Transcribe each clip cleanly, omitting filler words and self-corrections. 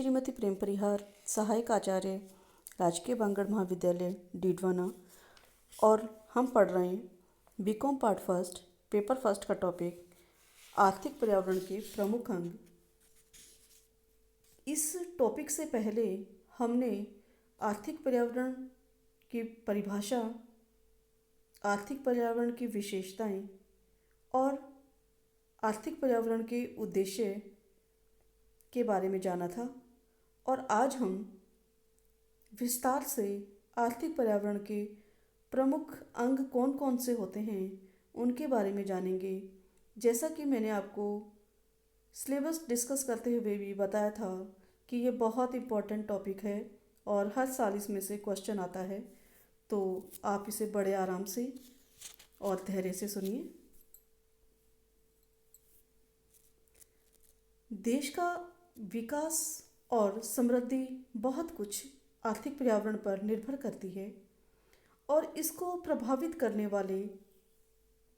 श्रीमती प्रेम परिहार, सहायक आचार्य, राजकीय बांगड़ महाविद्यालय डीडवाना। और हम पढ़ रहे हैं BCom part first paper first का टॉपिक आर्थिक पर्यावरण के प्रमुख अंग। इस टॉपिक से पहले हमने आर्थिक पर्यावरण की परिभाषा, आर्थिक पर्यावरण की विशेषताएं और आर्थिक पर्यावरण के उद्देश्य के बारे में जाना था। और आज हम विस्तार से आर्थिक पर्यावरण के प्रमुख अंग कौन कौन से होते हैं उनके बारे में जानेंगे। जैसा कि मैंने आपको सिलेबस डिस्कस करते हुए भी बताया था कि ये बहुत इम्पोर्टेंट टॉपिक है और हर साल इसमें से क्वेश्चन आता है, तो आप इसे बड़े आराम से और धैर्य से सुनिए। देश का विकास और समृद्धि बहुत कुछ आर्थिक पर्यावरण पर निर्भर करती है और इसको प्रभावित करने वाले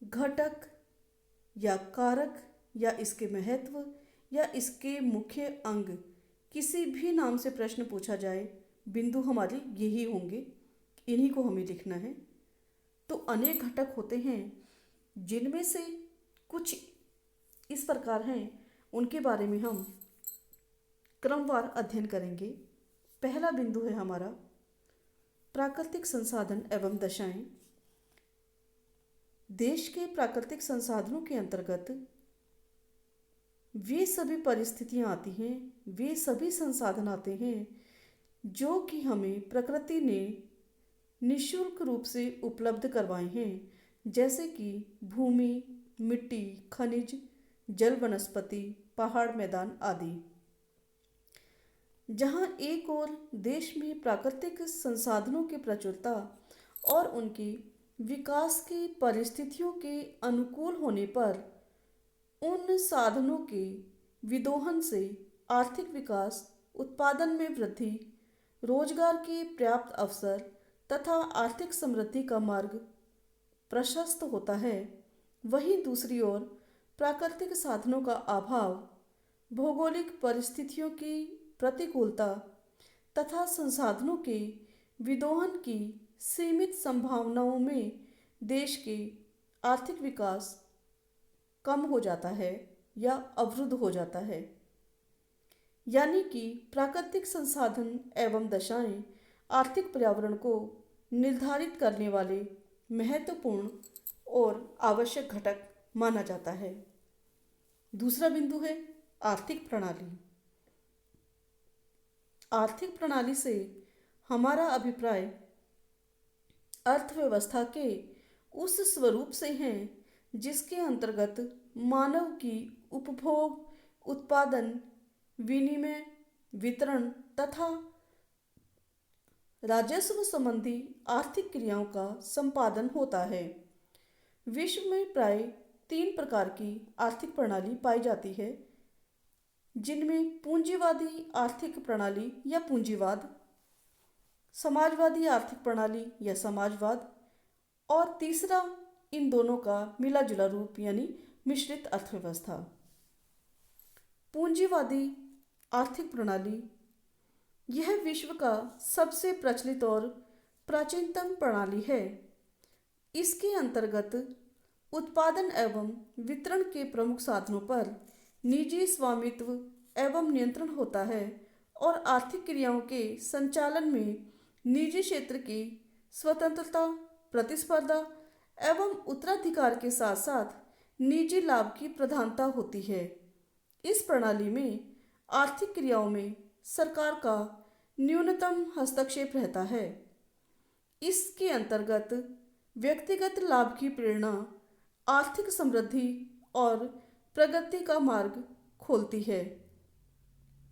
घटक या कारक या इसके महत्व या इसके मुख्य अंग, किसी भी नाम से प्रश्न पूछा जाए, बिंदु हमारे यही होंगे, इन्हीं को हमें लिखना है। तो अनेक घटक होते हैं जिनमें से कुछ इस प्रकार हैं, उनके बारे में हम क्रमवार अध्ययन करेंगे। पहला बिंदु है हमारा प्राकृतिक संसाधन एवं दशाएं। देश के प्राकृतिक संसाधनों के अंतर्गत वे सभी परिस्थितियां आती हैं, वे सभी संसाधन आते हैं जो कि हमें प्रकृति ने निःशुल्क रूप से उपलब्ध करवाए हैं, जैसे कि भूमि, मिट्टी, खनिज, जल, वनस्पति, पहाड़, मैदान आदि। जहाँ एक ओर देश में प्राकृतिक संसाधनों की प्रचुरता और उनकी विकास की परिस्थितियों के अनुकूल होने पर उन साधनों के विदोहन से आर्थिक विकास, उत्पादन में वृद्धि, रोजगार के पर्याप्त अवसर तथा आर्थिक समृद्धि का मार्ग प्रशस्त होता है, वहीं दूसरी ओर प्राकृतिक साधनों का अभाव, भौगोलिक परिस्थितियों की प्रतिकूलता तथा संसाधनों के विदोहन की सीमित संभावनाओं में देश के आर्थिक विकास कम हो जाता है या अवरुद्ध हो जाता है। यानी कि प्राकृतिक संसाधन एवं दशाएं आर्थिक पर्यावरण को निर्धारित करने वाले महत्वपूर्ण और आवश्यक घटक माना जाता है। दूसरा बिंदु है आर्थिक प्रणाली। आर्थिक प्रणाली से हमारा अभिप्राय अर्थव्यवस्था के उस स्वरूप से है जिसके अंतर्गत मानव की उपभोग, उत्पादन, विनिमय, वितरण तथा राजस्व संबंधी आर्थिक क्रियाओं का संपादन होता है। विश्व में प्राय 3 प्रकार की आर्थिक प्रणाली पाई जाती है, जिनमें पूंजीवादी आर्थिक प्रणाली या पूंजीवाद, समाजवादी आर्थिक प्रणाली या समाजवाद और तीसरा इन दोनों का मिला जुला रूप यानी मिश्रित अर्थव्यवस्था। पूंजीवादी आर्थिक प्रणाली यह विश्व का सबसे प्रचलित और प्राचीनतम प्रणाली है। इसके अंतर्गत उत्पादन एवं वितरण के प्रमुख साधनों पर निजी स्वामित्व एवं नियंत्रण होता है और आर्थिक क्रियाओं के संचालन में निजी क्षेत्र की स्वतंत्रता, प्रतिस्पर्धा एवं उत्तराधिकार के साथ साथ निजी लाभ की प्रधानता होती है। इस प्रणाली में आर्थिक क्रियाओं में सरकार का न्यूनतम हस्तक्षेप रहता है। इसके अंतर्गत व्यक्तिगत लाभ की प्रेरणा आर्थिक समृद्धि और प्रगति का मार्ग खोलती है।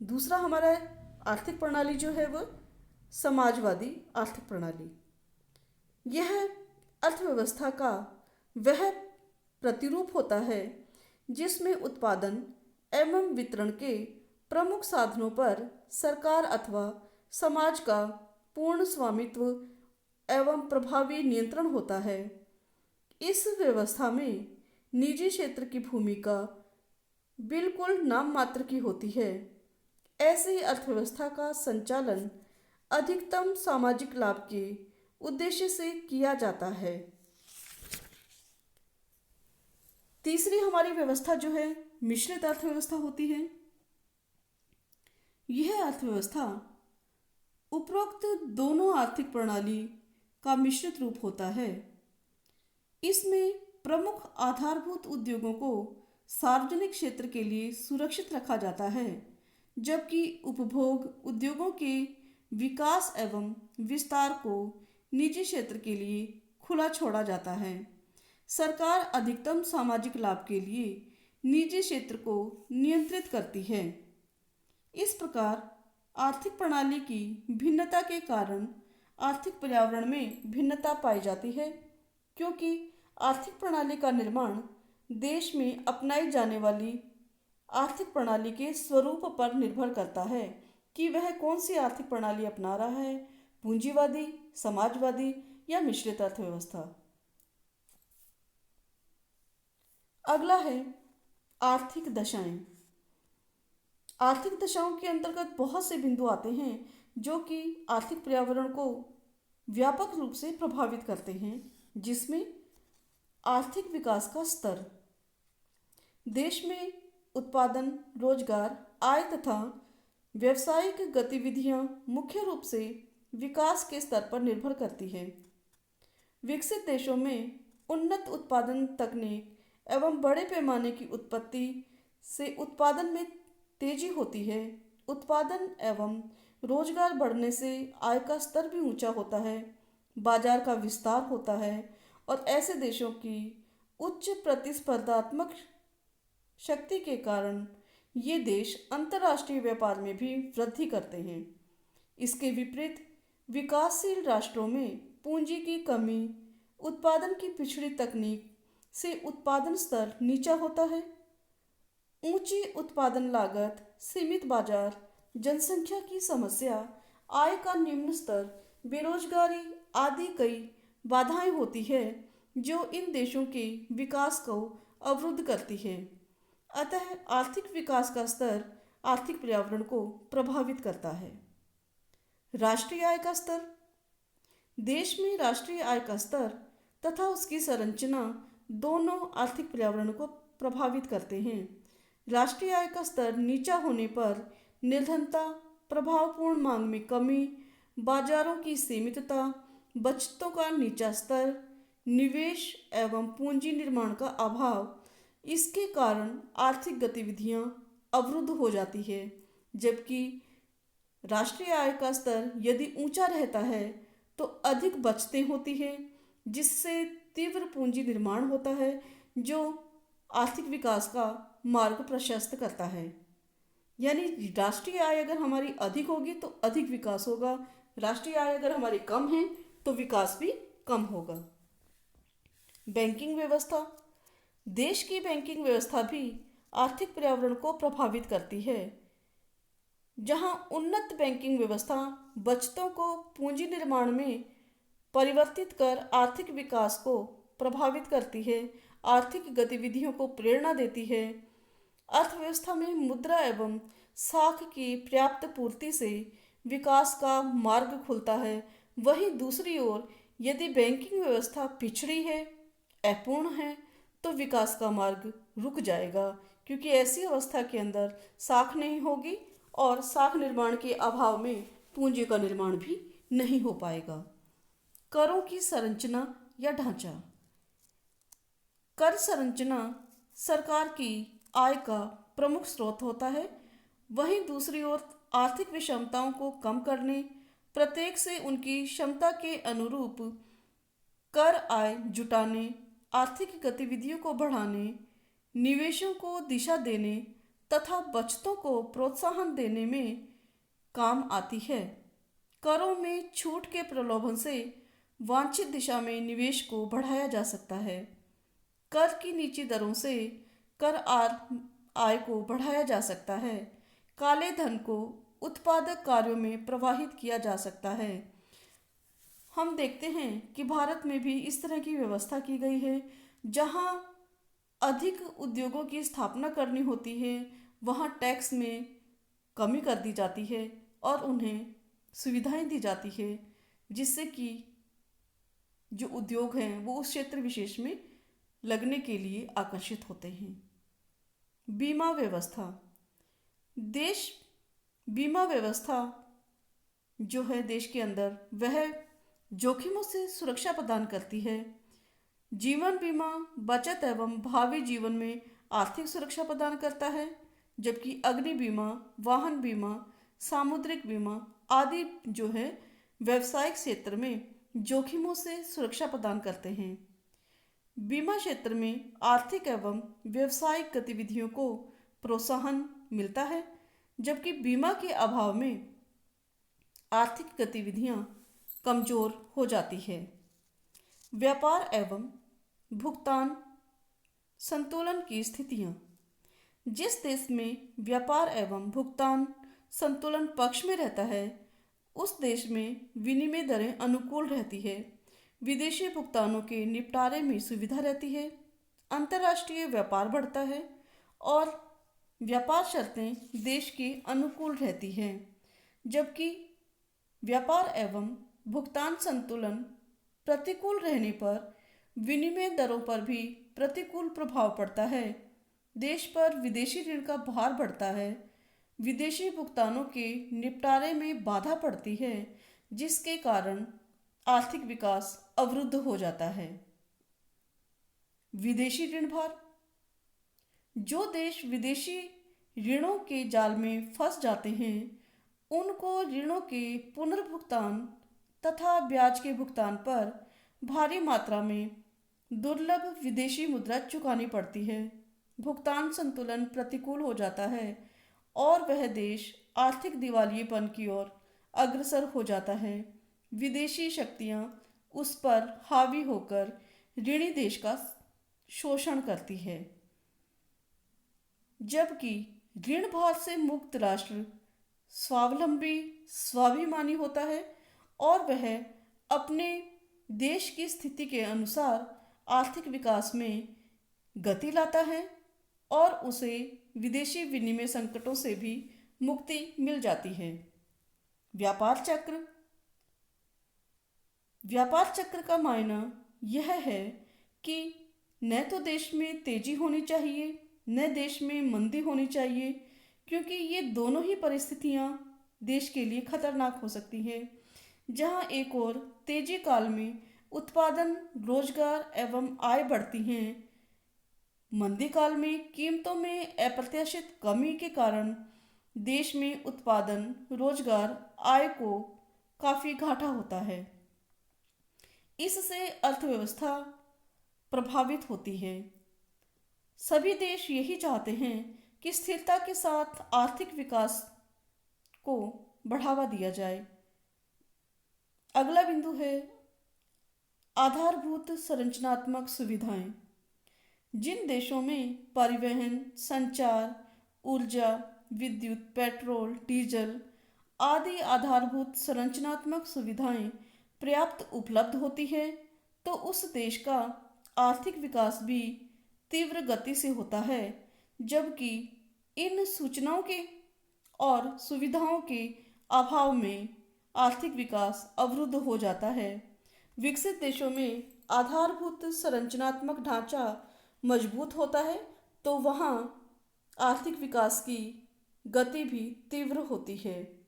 दूसरा हमारा आर्थिक प्रणाली जो है वह समाजवादी आर्थिक प्रणाली। यह अर्थव्यवस्था का वह प्रतिरूप होता है जिसमें उत्पादन एवं वितरण के प्रमुख साधनों पर सरकार अथवा समाज का पूर्ण स्वामित्व एवं प्रभावी नियंत्रण होता है। इस व्यवस्था में निजी क्षेत्र की भूमिका बिल्कुल नाम मात्र की होती है। ऐसी अर्थव्यवस्था का संचालन अधिकतम सामाजिक लाभ के उद्देश्य से किया जाता है। तीसरी हमारी व्यवस्था जो है मिश्रित अर्थव्यवस्था होती है। यह अर्थव्यवस्था उपरोक्त दोनों आर्थिक प्रणाली का मिश्रित रूप होता है। इसमें प्रमुख आधारभूत उद्योगों को सार्वजनिक क्षेत्र के लिए सुरक्षित रखा जाता है, जबकि उपभोग उद्योगों के विकास एवं विस्तार को निजी क्षेत्र के लिए खुला छोड़ा जाता है। सरकार अधिकतम सामाजिक लाभ के लिए निजी क्षेत्र को नियंत्रित करती है। इस प्रकार आर्थिक प्रणाली की भिन्नता के कारण आर्थिक पर्यावरण में भिन्नता पाई जाती है, क्योंकि आर्थिक प्रणाली का निर्माण देश में अपनाई जाने वाली आर्थिक प्रणाली के स्वरूप पर निर्भर करता है कि वह कौन सी आर्थिक प्रणाली अपना रहा है, पूंजीवादी, समाजवादी या मिश्रित अर्थव्यवस्था। अगला है आर्थिक दशाएं। आर्थिक दशाओं के अंतर्गत बहुत से बिंदु आते हैं जो कि आर्थिक पर्यावरण को व्यापक रूप से प्रभावित करते हैं, जिसमें आर्थिक विकास का स्तर, देश में उत्पादन, रोजगार, आय तथा व्यावसायिक गतिविधियां मुख्य रूप से विकास के स्तर पर निर्भर करती है। विकसित देशों में उन्नत उत्पादन तकनीक एवं बड़े पैमाने की उत्पत्ति से उत्पादन में तेजी होती है। उत्पादन एवं रोजगार बढ़ने से आय का स्तर भी ऊंचा होता है, बाजार का विस्तार होता है और ऐसे देशों की उच्च प्रतिस्पर्धात्मक शक्ति के कारण ये देश अंतर्राष्ट्रीय व्यापार में भी वृद्धि करते हैं। इसके विपरीत विकासशील राष्ट्रों में पूंजी की कमी, उत्पादन की पिछड़ी तकनीक से उत्पादन स्तर नीचा होता है। ऊंची उत्पादन लागत, सीमित बाजार, जनसंख्या की समस्या, आय का निम्न स्तर, बेरोजगारी आदि कई बाधाएं होती है जो इन देशों के विकास को अवरुद्ध करती है। अतः आर्थिक विकास का स्तर आर्थिक पर्यावरण को प्रभावित करता है। राष्ट्रीय आय का स्तर, देश में राष्ट्रीय आय का स्तर तथा उसकी संरचना दोनों आर्थिक पर्यावरण को प्रभावित करते हैं। राष्ट्रीय आय का स्तर नीचा होने पर निर्धनता, प्रभावपूर्ण मांग में कमी, बाजारों की सीमितता, बचतों का नीचा स्तर, निवेश एवं पूंजी निर्माण का अभाव, इसके कारण आर्थिक गतिविधियां अवरुद्ध हो जाती है। जबकि राष्ट्रीय आय का स्तर यदि ऊंचा रहता है तो अधिक बचतें होती हैं, जिससे तीव्र पूंजी निर्माण होता है जो आर्थिक विकास का मार्ग प्रशस्त करता है। यानी राष्ट्रीय आय अगर हमारी अधिक होगी तो अधिक विकास होगा, राष्ट्रीय आय अगर हमारी कम है तो विकास भी कम होगा। बैंकिंग व्यवस्था, देश की बैंकिंग व्यवस्था भी आर्थिक पर्यावरण को प्रभावित करती है। जहां उन्नत बैंकिंग व्यवस्था बचतों को पूंजी निर्माण में परिवर्तित कर आर्थिक विकास को प्रभावित करती है, आर्थिक गतिविधियों को प्रेरणा देती है। अर्थव्यवस्था में मुद्रा एवं साख की पर्याप्त पूर्ति से विकास का मार्ग खुलता है। वहीं दूसरी ओर यदि बैंकिंग व्यवस्था पिछड़ी है, अपूर्ण है, तो विकास का मार्ग रुक जाएगा, क्योंकि ऐसी अवस्था के अंदर साख नहीं होगी और साख निर्माण के अभाव में पूंजी का निर्माण भी नहीं हो पाएगा। करों की संरचना या ढांचा, कर संरचना सरकार की आय का प्रमुख स्रोत होता है। वहीं दूसरी ओर आर्थिक विषमताओं को कम करने, प्रत्येक से उनकी क्षमता के अनुरूप कर आय जुटाने, आर्थिक गतिविधियों को बढ़ाने, निवेशों को दिशा देने तथा बचतों को प्रोत्साहन देने में काम आती है। करों में छूट के प्रलोभन से वांछित दिशा में निवेश को बढ़ाया जा सकता है। कर की नीची दरों से कर आय को बढ़ाया जा सकता है। काले धन को उत्पादक कार्यों में प्रवाहित किया जा सकता है। हम देखते हैं कि भारत में भी इस तरह की व्यवस्था की गई है। जहां अधिक उद्योगों की स्थापना करनी होती है, वहां टैक्स में कमी कर दी जाती है और उन्हें सुविधाएं दी जाती है, जिससे कि जो उद्योग हैं वो उस क्षेत्र विशेष में लगने के लिए आकर्षित होते हैं। बीमा व्यवस्था। देश बीमा व्यवस्था जो है देश के अंदर, वह जोखिमों से सुरक्षा प्रदान करती है। जीवन बीमा बचत एवं भावी जीवन में आर्थिक सुरक्षा प्रदान करता है, जबकि अग्नि बीमा, वाहन बीमा, सामुद्रिक बीमा आदि जो है व्यवसायिक क्षेत्र में जोखिमों से सुरक्षा प्रदान करते हैं। बीमा क्षेत्र में आर्थिक एवं व्यवसायिक गतिविधियों को प्रोत्साहन मिलता है, जबकि बीमा के अभाव में आर्थिक गतिविधियां कमजोर हो जाती है। व्यापार एवं भुगतान संतुलन की स्थितियां। जिस देश में व्यापार एवं भुगतान संतुलन पक्ष में रहता है, उस देश में विनिमय दरें अनुकूल रहती है, विदेशी भुगतानों के निपटारे में सुविधा रहती है, अंतर्राष्ट्रीय व्यापार बढ़ता है और व्यापार शर्तें देश के अनुकूल रहती हैं। जबकि व्यापार एवं भुगतान संतुलन प्रतिकूल रहने पर विनिमय दरों पर भी प्रतिकूल प्रभाव पड़ता है, देश पर विदेशी ऋण का भार बढ़ता है, विदेशी भुगतानों के निपटारे में बाधा पड़ती है, जिसके कारण आर्थिक विकास अवरुद्ध हो जाता है। विदेशी ऋण भार। जो देश विदेशी ऋणों के जाल में फंस जाते हैं, उनको ऋणों के पुनर्भुगतान तथा ब्याज के भुगतान पर भारी मात्रा में दुर्लभ विदेशी मुद्रा चुकानी पड़ती है। भुगतान संतुलन प्रतिकूल हो जाता है और वह देश आर्थिक दिवालियेपन की ओर अग्रसर हो जाता है। विदेशी शक्तियां उस पर हावी होकर ऋणी देश का शोषण करती है, जबकि ऋण भार से मुक्त राष्ट्र स्वावलंबी, स्वाभिमानी होता है और वह अपने देश की स्थिति के अनुसार आर्थिक विकास में गति लाता है और उसे विदेशी विनिमय संकटों से भी मुक्ति मिल जाती है। व्यापार चक्र। व्यापार चक्र का मायना यह है कि न तो देश में तेजी होनी चाहिए, न देश में मंदी होनी चाहिए, क्योंकि ये दोनों ही परिस्थितियां देश के लिए खतरनाक हो सकती हैं। जहां एक ओर तेजी काल में उत्पादन, रोजगार एवं आय बढ़ती हैं, मंदी काल में कीमतों में अप्रत्याशित कमी के कारण देश में उत्पादन, रोजगार, आय को काफ़ी घाटा होता है। इससे अर्थव्यवस्था प्रभावित होती है। सभी देश यही चाहते हैं कि स्थिरता के साथ आर्थिक विकास को बढ़ावा दिया जाए। अगला बिंदु है आधारभूत संरचनात्मक सुविधाएं। जिन देशों में परिवहन, संचार, ऊर्जा, विद्युत, पेट्रोल, डीजल आदि आधारभूत संरचनात्मक सुविधाएं पर्याप्त उपलब्ध होती है, तो उस देश का आर्थिक विकास भी तीव्र गति से होता है। जबकि इन सूचनाओं के और सुविधाओं के अभाव में आर्थिक विकास अवरुद्ध हो जाता है। विकसित देशों में आधारभूत संरचनात्मक ढांचा मजबूत होता है, तो वहाँ आर्थिक विकास की गति भी तीव्र होती है।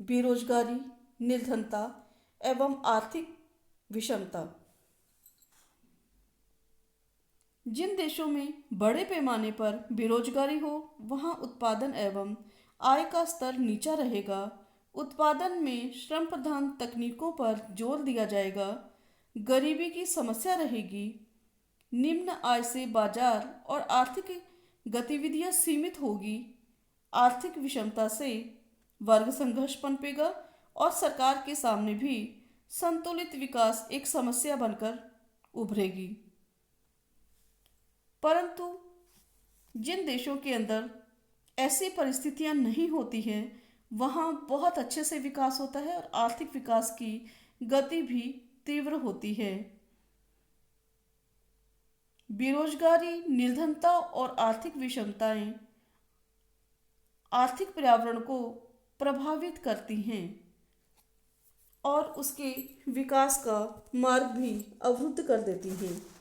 बेरोजगारी, निर्धनता एवं आर्थिक विषमता। जिन देशों में बड़े पैमाने पर बेरोजगारी हो, वहाँ उत्पादन एवं आय का स्तर नीचा रहेगा। उत्पादन में श्रम प्रधान तकनीकों पर जोर दिया जाएगा। गरीबी की समस्या रहेगी। निम्न आय से बाजार और आर्थिक गतिविधियां सीमित होगी। आर्थिक विषमता से वर्ग संघर्ष पनपेगा और सरकार के सामने भी संतुलित विकास एक समस्या बनकर उभरेगी। परंतु जिन देशों के अंदर ऐसी परिस्थितियां नहीं होती हैं, वहाँ बहुत अच्छे से विकास होता है और आर्थिक विकास की गति भी तीव्र होती है। बेरोजगारी, निर्धनता और आर्थिक विषमताएं आर्थिक पर्यावरण को प्रभावित करती हैं और उसके विकास का मार्ग भी अवरुद्ध कर देती हैं।